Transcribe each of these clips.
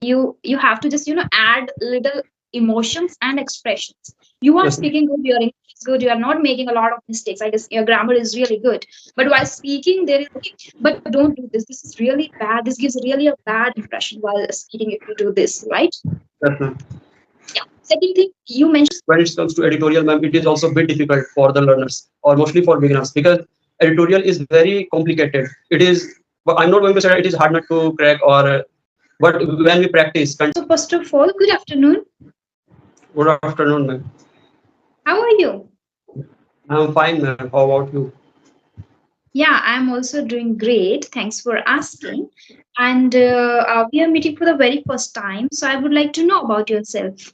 You have to just add little emotions and expressions. You are Yes, ma'am. speaking good, your English is good, you are not making a lot of mistakes, I guess your grammar is really good, but while speaking there is okay, but don't do this, this is really bad, this gives really a bad impression while speaking if you do this, right? Yes, ma'am. Yeah. Second thing you mentioned. When it comes to editorial, ma'am, it is also a bit difficult for the learners or mostly for beginners because editorial is very complicated. It is, but I'm not going to say it is hard not to crack or, but when we practice, So first of all, good afternoon. good afternoon, ma'am. How are you? I'm fine, ma'am. How about you? Yeah, I'm also doing great. Thanks for asking. And we are meeting for the very first time. So I would like to know about yourself.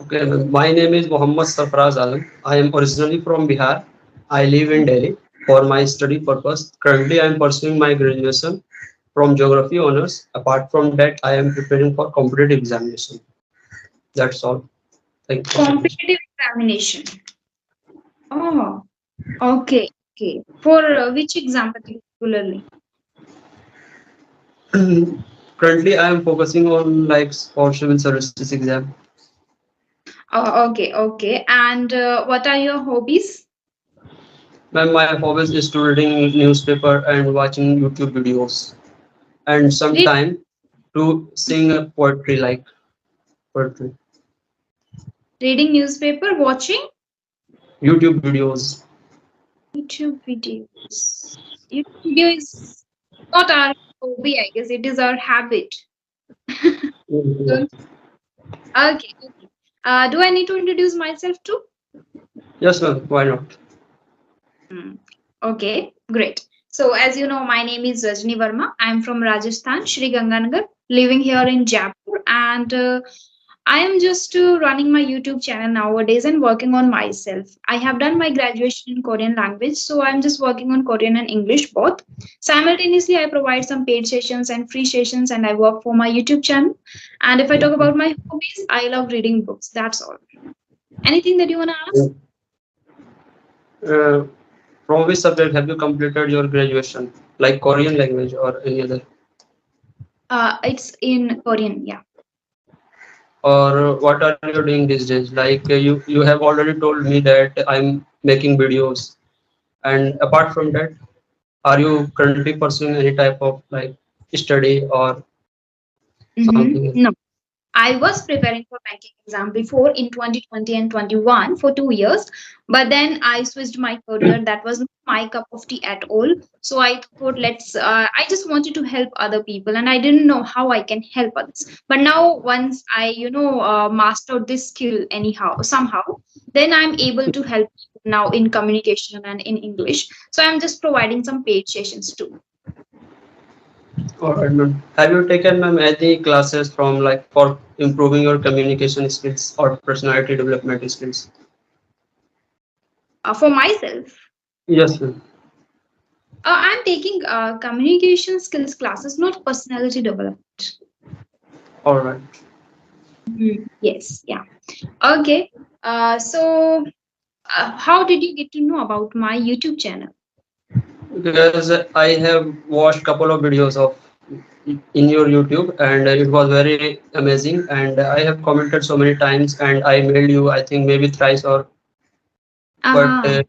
Okay, ma'am. My name is Mohammad Sarfaraz Alam. I am originally from Bihar. I live in Delhi for my study purpose. Currently, I am pursuing my graduation from geography honors. Apart from that, I am preparing for competitive examination. That's all. Thank you so much. Competitive examination. Oh, okay. Okay. For which exam particularly? Currently, I am focusing on like for civil services exam. Okay. Okay. And what are your hobbies? Ma'am, my hobbies is to reading newspaper and watching YouTube videos, and Read, sometime to sing poetry like poetry. reading newspaper, watching YouTube videos. YouTube videos. YouTube video is not our hobby, I guess. It is our habit. Mhm. Don't. Okay. Okay. Do I need to introduce myself too? Yes, ma'am. Why not? Hmm. Okay, great. So, as you know, my name is Rajni Verma. I'm from Rajasthan, Shri Ganganagar, living here in Jaipur, and I am just running my YouTube channel nowadays and working on myself. I have done my graduation in Korean language, so I'm just working on Korean and English both. Simultaneously, I provide some paid sessions and free sessions, and I work for my YouTube channel. And if I talk about my hobbies, I love reading books. That's all. Anything that you want to ask? Uh, from which subject have you completed your graduation? Like Korean language or any other? It's in Korean, yeah. Or what are you doing these days? Like you have already told me that I'm making videos, and apart from that, are you currently pursuing any type of like study or something? No, I was preparing for banking exam before in 2020 and 21 for 2 years, but then I switched my career. That was not my cup of tea at all. So I thought, I just wanted to help other people, and I didn't know how I can help others. But now, once I, mastered this skill anyhow, somehow, then I'm able to help people now in communication and in English. So I'm just providing some paid sessions too. All right, ma'am. Have you taken, ma'am, any classes from like for improving your communication skills or personality development skills? For myself. Yes, ma'am. I'm taking communication skills classes, not personality development. All right. Yes, yeah. Okay. So, how did you get to know about my YouTube channel? Because I have watched couple of videos of in your YouTube, and it was very amazing. And I have commented so many times, and I mailed you, I think maybe thrice or, but Uh-huh.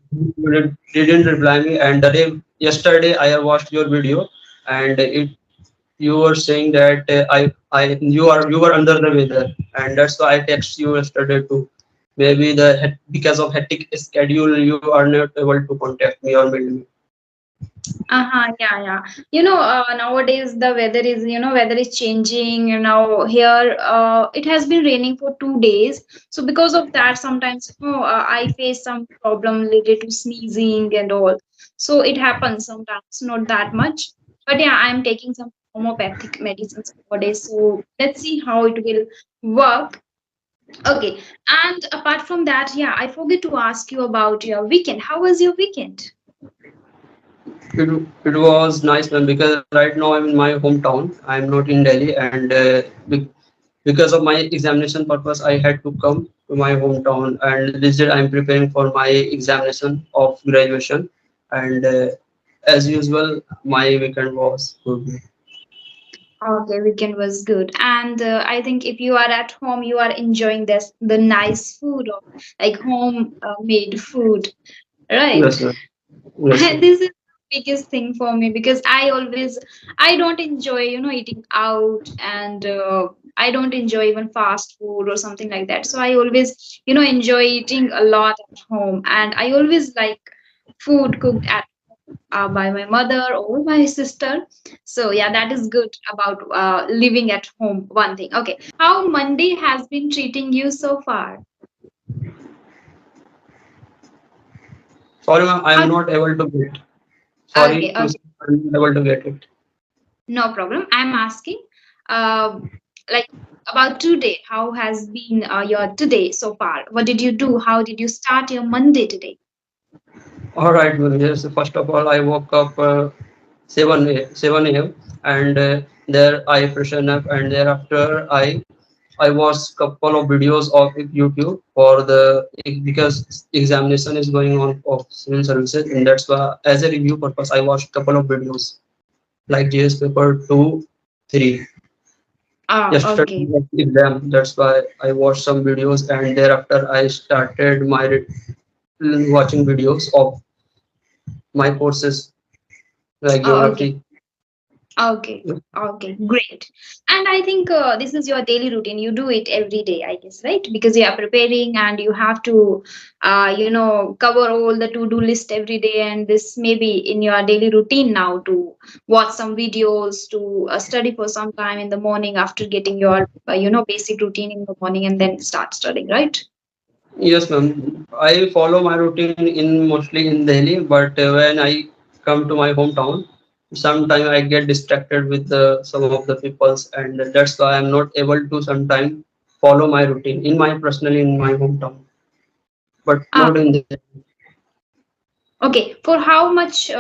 didn't reply me. And the day yesterday, I have watched your video, and it you were saying that you were under the weather, and that's why I text you yesterday too. Maybe because of hectic schedule, you are not able to contact me or mail me. Yeah, yeah. Nowadays the weather is changing. Here, it has been raining for 2 days. So because of that, sometimes, I face some problem related to sneezing and all. So it happens sometimes, not that much. But yeah, I'm taking some homeopathic medicines nowadays. So let's see how it will work. Okay. And apart from that, yeah, I forget to ask you about your weekend. How was your weekend? It was nice, man, because right now I'm in my hometown. I'm not in Delhi, and because of my examination purpose, I had to come to my hometown. And this year, I'm preparing for my examination of graduation. And as usual, my weekend was good. Okay, weekend was good. And I think if you are at home, you are enjoying the nice food or like home made food, right? Yes, ma'am. Yes, And ma'am. this is the biggest thing for me because I don't enjoy, eating out, and I don't enjoy even fast food or something like that. So I always, enjoy eating a lot at home, and I always like food cooked at by my mother or my sister. So yeah, that is good about living at home. One thing. Okay, how Monday has been treating you so far? Sorry, ma'am, I am Okay, not able to get. okay, Sorry to say, I'm not able to get it. no problem. I'm asking, like about today. How has been your today so far? What did you do? How did you start your Monday today? All right, well, yes. First of all, I woke up 7 a.m. and there I freshen up, and thereafter I watched couple of videos of YouTube for the because examination is going on of civil services, and that's why as a review purpose I watched couple of videos like JS paper 2, 3. Ah, Yesterday okay. was exam, that's why I watched some videos, and thereafter I started my watching videos of my courses like Oh, okay. geography. Okay. Okay. Great. And I think this is your daily routine. You do it every day, I guess, right? Because you are preparing and you have to, cover all the to-do list every day. And this may be in your daily routine now to watch some videos, to study for some time in the morning after getting your, basic routine in the morning and then start studying, right? Yes, ma'am. I follow my routine in mostly in Delhi, but when I come to my hometown, sometimes I get distracted with some of the peoples, and that's why I'm not able to sometimes follow my routine in my personally in my hometown, but Ah, not in the. okay. For how much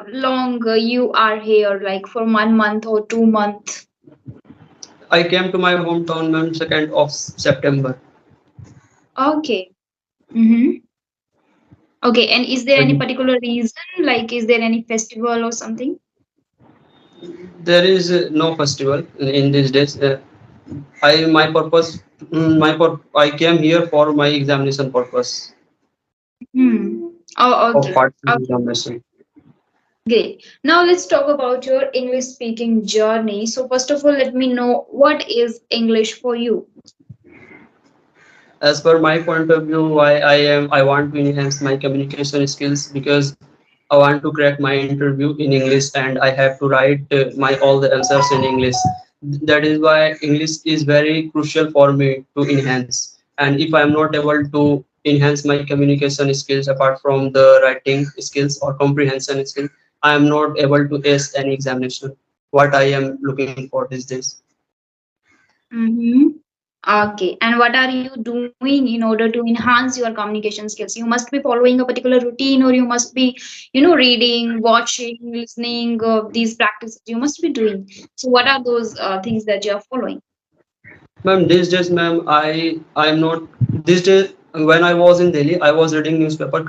long you are here, like for 1 month or 2 months? I came to my hometown on 2nd of September. Okay. Mm-hmm. Okay. And is there any particular reason? Like, is there any festival or something? There is no festival in these days. I my purpose, I came here for my examination purpose Hmm. Oh, of okay. part Okay. examination. Great. Now let's talk about your English speaking journey. So first of all, let me know what is English for you. As per my point of view, why I want to enhance my communication skills because I want to crack my interview in English and I have to write my all the answers in English. That is why English is very crucial for me to enhance. And if I am not able to enhance my communication skills apart from the writing skills or comprehension skills, I am not able to ace any examination. What I am looking for these days. Mm-hmm. Okay. And what are you doing in order to enhance your communication skills? You must be following a particular routine, or you must be, reading, watching, listening, these practices you must be doing. So, what are those things that you are following? Ma'am, these days, ma'am, I'm not these days when I was in Delhi, I was reading newspaper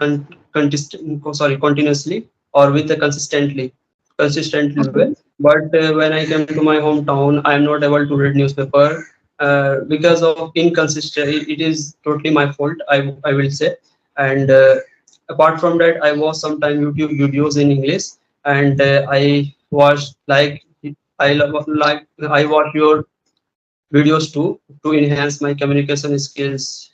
continuously or with a consistently way. Okay. But when I came to my hometown, I am not able to read newspaper because of inconsistent. It is totally my fault, I will say. And apart from that, I watch sometime YouTube videos in English, and I watch I love like I watch your videos too to enhance my communication skills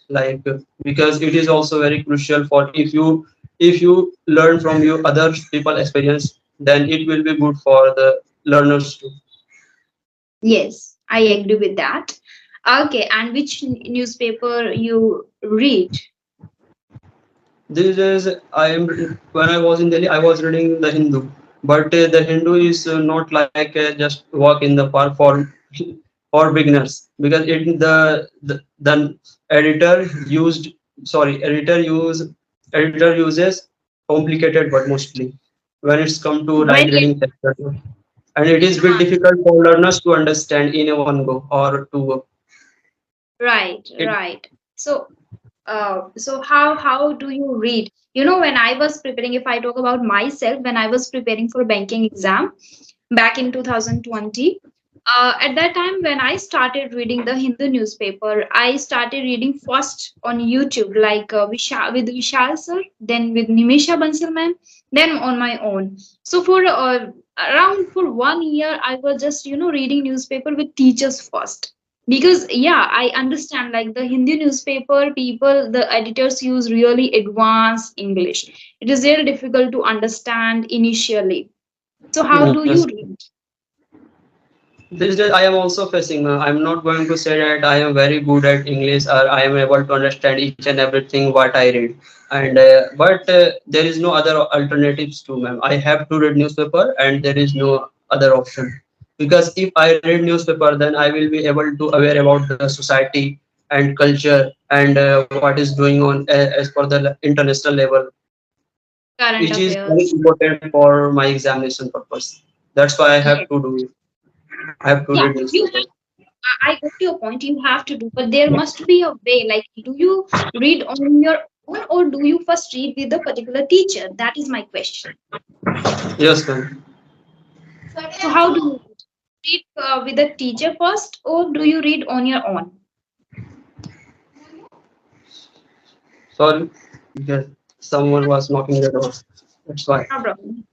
because it is also very crucial for if you learn from your other people experience, then it will be good for the learners too. Yes, I agree with that. Okay. And which newspaper you read? These days I am when I was in Delhi I was reading the Hindu, but the Hindu is not like just walk in the park for beginners because the editor used sorry editor uses complicated but mostly when it's come to right Very reading sector, and it is bit uh, difficult for learners to understand in a one go or two go. right, It, right. So how do you read? When I was preparing, if I talk about myself, when I was preparing for banking exam back in 2020. At that time when I started reading the Hindu newspaper, I started reading first on YouTube, like with Vishal sir, then with Nimisha Bansal ma'am, then on my own. So for around for 1 year, I was just reading newspaper with teachers first. Because yeah, I understand like the Hindi newspaper people, the editors use really advanced English. It is very difficult to understand initially. So how do you Yes. read? These days I am also facing. I'm not going to say that I am very good at English or I am able to understand each and everything what I read. And but there is no other alternatives to, ma'am. I have to read newspaper, and there is no other option. Because if I read newspaper, then I will be able to aware about the society and culture and what is going on as per the international level, Current which is very affairs. important for my examination purpose. That's why I have Yes. to do it. I have to Yeah, read you newspaper. have. I got your point. You have to do, but there must be a way. Like, do you read on your own, or do you first read with a particular teacher? That is my question. Yes, ma'am. So, how do you read with a teacher first, or do you read on your own? Sorry, because someone was knocking the door. That's why. No problem.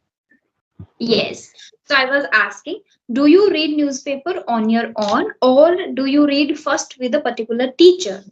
Yes. So I was asking, do you read newspaper on your own, or do you read first with a particular teacher?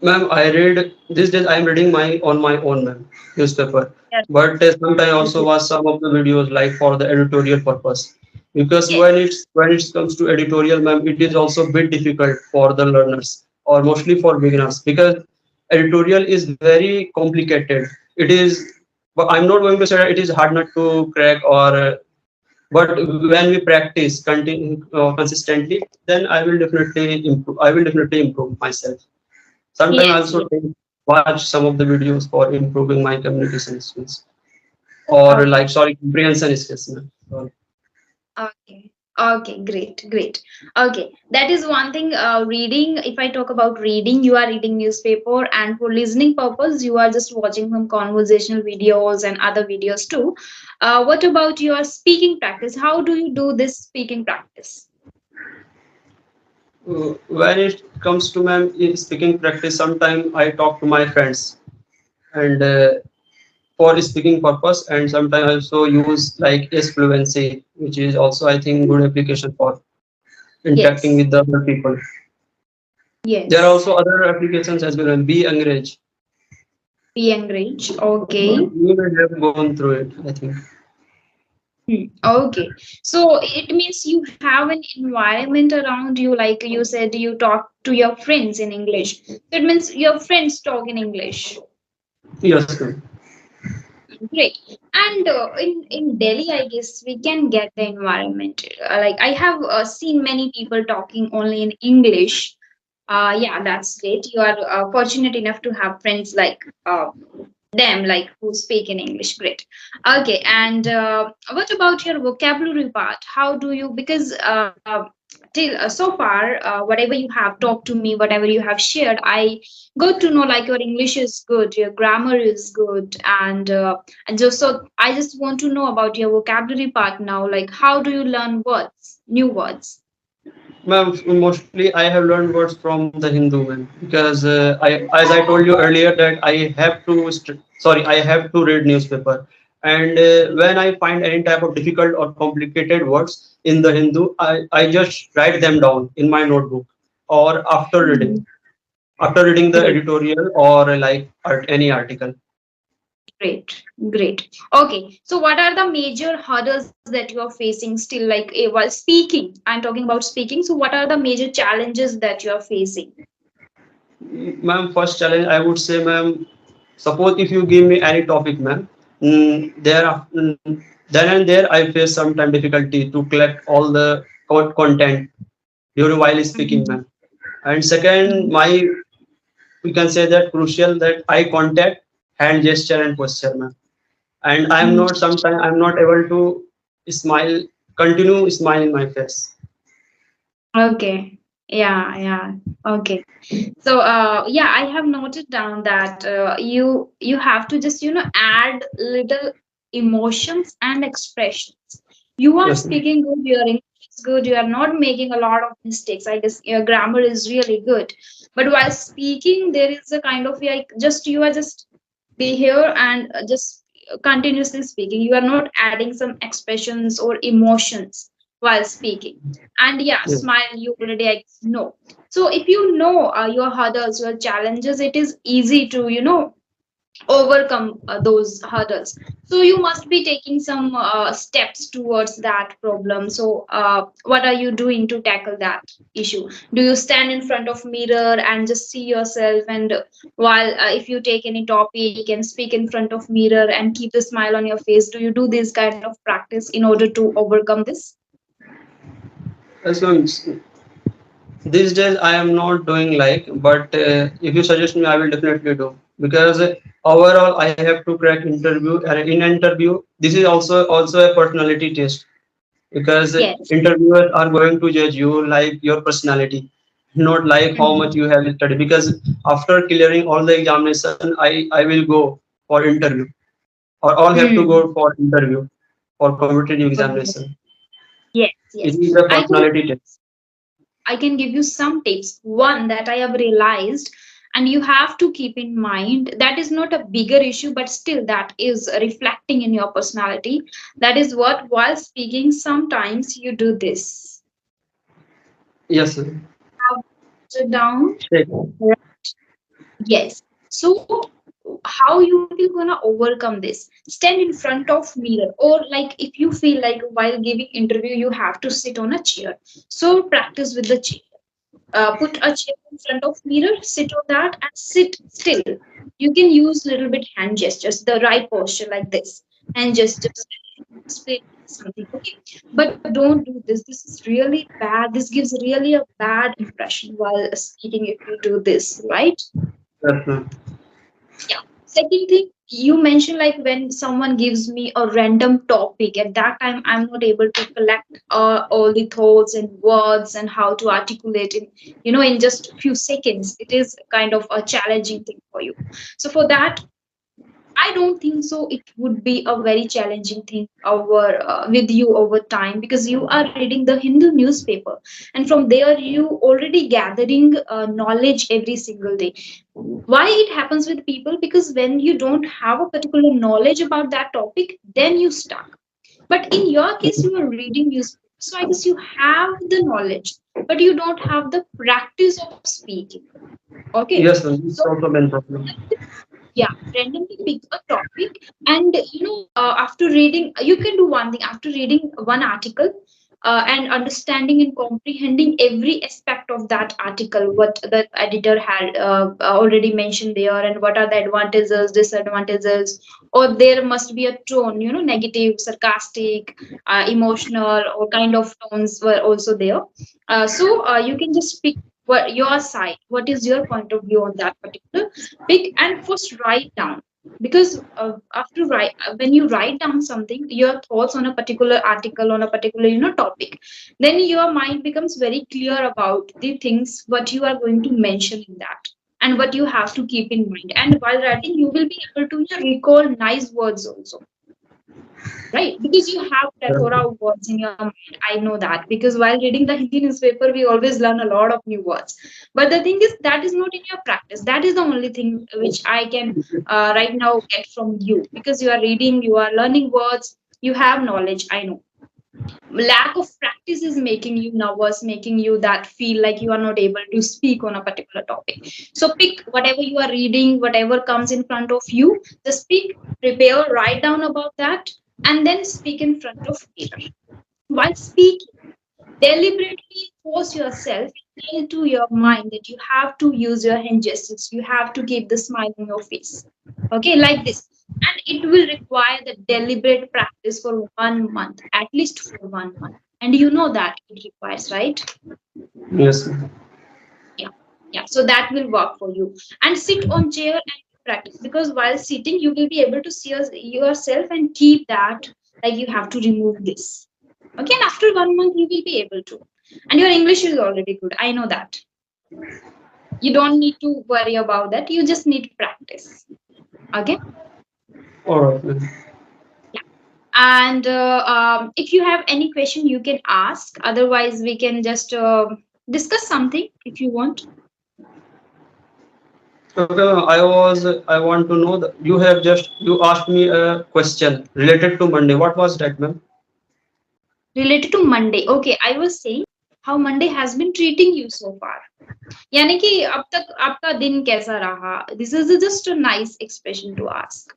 Ma'am, I read these days. I am reading my on my own, ma'am, newspaper. Yes. But sometimes I also watch some of the videos like for the editorial purpose. Because Yes. when it comes to editorial, ma'am, it is also a bit difficult for the learners or mostly for beginners because editorial is very complicated. It is, but I'm not going to say that it is hard not to crack or but when we practice consistently, then I will definitely improve myself. Sometimes I Yes. also Yes. watch some of the videos for improving my communication skills or Okay. like sorry comprehension skills, ma'am. Sorry. Okay. Okay, great, great. Okay, that is one thing. Reading, if I talk about reading, you are reading newspaper, and for listening purpose, you are just watching some conversational videos and other videos too. What about your speaking practice? How do you do this speaking practice? When it comes to ma'am in speaking practice, sometimes I talk to my friends and for speaking purpose, and sometimes I also use like S fluency, which is also I think good application for interacting Yes, with the other people. There are yes. also other applications as well. Be Angrej. Be encouraged. Okay. You may have gone through it, I think. Okay. So it means you have an environment around you, like you said, you talk to your friends in English. So it means your friends talk in English. Yes, ma'am. Great. And in Delhi, I guess we can get the environment. Like I have seen many people talking only in English. Yeah, that's great. You are fortunate enough to have friends like them, like who speak in English. Great. Okay. And what about your vocabulary part? How do you? Because till so far, whatever you have talked to me, whatever you have shared, I got to know like your English is good, your grammar is good, and just so I just want to know about your vocabulary part now. Like how do you learn words, new words? Ma'am, mostly I have learned words from the Hindu man because as I told you earlier that I have to read newspaper, and when I find any type of difficult or complicated words in the Hindu, I just write them down in my notebook or Mhm. after reading the Great. editorial or like any article. Great, great. Okay, so what are the major hurdles that you are facing still, like while speaking? I'm talking about speaking. So, what are the major challenges that you are facing? Ma'am, first challenge I would say, ma'am, suppose if you give me any topic, ma'am, then and there I face sometime difficulty to collect all the content during while speaking, Mhm. ma'am. And second, Mhm. my we can say that crucial that eye contact, hand gesture, and posture, ma'am. And Mhm. I'm not able to smile, continue smile in my face. Okay. Yeah, yeah. Okay. So, yeah, I have noted down that you have to just add little emotions and expressions. You are Yes, ma'am. speaking good, your English is good, you are not making a lot of mistakes. I guess your grammar is really good. But while speaking, there is a kind of like just you are just be here and just continuously speaking. You are not adding some expressions or emotions while speaking. And yeah, Yes. smile, you already know. So if you know your hurdles, your challenges, it is easy to, overcome those hurdles. So you must be taking some steps towards that problem. So what are you doing to tackle that issue? Do you stand in front of mirror and just see yourself, and while if you take any topic and speak in front of mirror and keep the smile on your face, do you do this kind of practice in order to overcome this? So these days I am not doing like, but if you suggest me, I will definitely do, because overall I have to crack interview, and in interview this is also a personality test, because Yes. interviewers are going to judge you like your personality, not like how much Mhm. you have studied. Because after clearing all the examination, I will go for interview, or all have to Mm. go for interview for competitive Okay. examination. Yes, It yes. is a I can personality test. I can give you some tips. One that I have realized, and you have to keep in mind that is not a bigger issue, but still that is reflecting in your personality. That is what, while speaking, sometimes you do this. Yes, sir. Have sit down. Shake. Right? Yes. So how you will gonna overcome this? Stand in front of mirror, or like if you feel like while giving interview you have to sit on a chair. So practice with the chair. Put a chair in front of mirror, sit on that and sit still. You can use little bit hand gestures, the right posture like this, and just explain something, okay? But don't do this. This is really bad. This gives really a bad impression while speaking if you do this, right? Yes, ma'am. Yeah. Second thing, you mentioned like when someone gives me a random topic, at that time I'm not able to collect all the thoughts and words and how to articulate in, in just a few seconds. It is kind of a challenging thing for you. So for that, I don't think so. It would be a very challenging thing over with you over time, because you are reading the Hindu newspaper, and from there you already gathering knowledge every single day. Why it happens with people? Because when you don't have a particular knowledge about that topic, then you stuck. But in your case, you are reading newspaper, so I guess you have the knowledge, but you don't have the practice of speaking. Okay, Yes, ma'am. so It's also main problem. yeah, randomly pick a topic, and after reading, you can do one thing. After reading one article and understanding and comprehending every aspect of that article, what the editor had already mentioned there, and what are the advantages, disadvantages, or there must be a tone, negative, sarcastic, emotional, or kind of tones were also there. So you can just pick what your side, what is your point of view on that particular, pick and first write down. Because after write when you write down something, your thoughts on a particular article, on a particular topic, then your mind becomes very clear about the things what you are going to mention in that, and what you have to keep in mind. And while writing you will be able to recall nice words also, right? Because you have Yes, plethora of words in your mind. I know that, because while reading the Hindi newspaper we always learn a lot of new words. But the thing is that is not in your practice. That is the only thing which I can right now get from you, because you are reading, you are learning words, you have knowledge, I know. Lack of practice is making you nervous, making you that feel like you are not able to speak on a particular topic. So pick whatever you are reading, whatever comes in front of you, just speak, prepare, write down about that, and then speak in front of mirror. While speaking, deliberately force yourself, tell to your mind that you have to use your hand gestures, you have to keep the smile on your face, okay, like this. And it will require the deliberate practice for 1 month, at least for 1 month. And you know that it requires, right? yes, ma'am. Yeah, yeah, so that will work for you. And sit on chair and practice, because while sitting you will be able to see yourself and keep that, like you have to remove this. Okay, and after 1 month you will be able to. And your English is already good, I know that. You don't need to worry about that, you just need practice. Okay. All right, ma'am. Yeah. And if you have any question, you can ask. Otherwise, we can just discuss something if you want. Okay, I want to know that you asked me a question related to Monday. What was that, ma'am? Related to Monday. Okay, I was saying how Monday has been treating you so far. यानी कि अब तक आपका दिन कैसा रहा? This is just a nice expression to ask.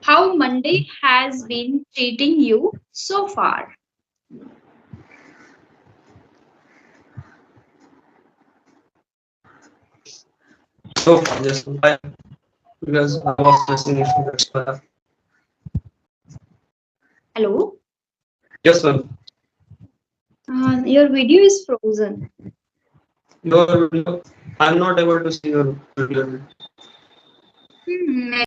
How Monday has been treating you so far. So far, yes, because I was facing issue. That's why. Hello? Yes, ma'am. Your video is frozen. Your video. I'm not able to see your video. Hmm,